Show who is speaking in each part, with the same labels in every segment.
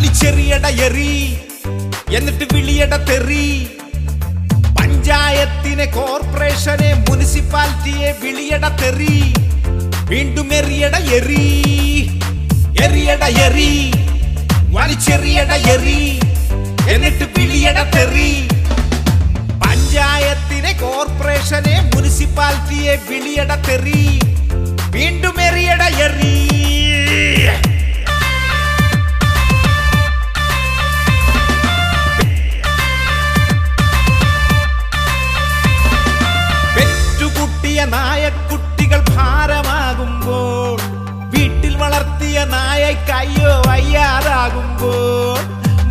Speaker 1: വലിച്ചെറിയട എറി എന്നിട്ട് വിളിയട തെറി. പഞ്ചായത്തിനെ, കോർപ്പറേഷനെ, മുനിസിപ്പാലിറ്റിയെ വിളിയട തെറി. വീണ്ടും എറിയട എറി, എറിയട എറി, വലിച്ചെറിയട എറി എന്നിട്ട് വിളിയട തെറി. പഞ്ചായത്തിനെ, കോർപ്പറേഷനെ, മുനിസിപ്പാലിറ്റിയെ വിളിയട തെറി. വീണ്ടും എറിയട എറി. പെറ്റുകുട്ടിയ നായക്കുട്ടികൾ ഭാരമാകുമ്പോൾ, വീട്ടിൽ വളർത്തിയ നായക്കയ്യോ വയ്യാതാകുമ്പോൾ,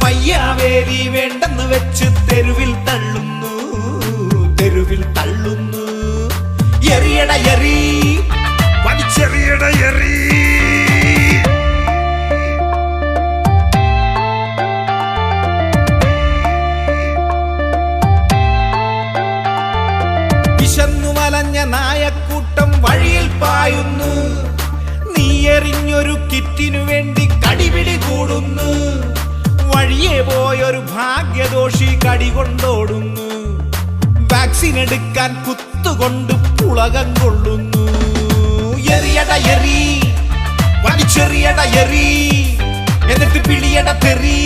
Speaker 1: വയ്യാവേലി വേണ്ടെന്ന് വെച്ച് തെരുവിൽ തള്ളുന്നു, തെരുവിൽ തള്ളുന്നു. എറിയട എറി, വലിച്ചെറിയട എറി. വിശന്നു വലഞ്ഞ നായക്കൂട്ടം വഴിയിൽ പായുന്നു. നീ എറിഞ്ഞൊരു കിറ്റിനു വേണ്ടി കടിപിടി കൂടുന്നു. വഴിയെ പോയൊരു ഭാഗ്യദോഷി കടി കൊണ്ടോടുന്നു. വാക്സിൻ എടുക്കാൻ കുത്തുകൊണ്ട് പുളകം കൊള്ളുന്നു. എറിയട എറി, വലിച്ചെറിയട എറി എന്നിട്ട് പിടിയട തെറി.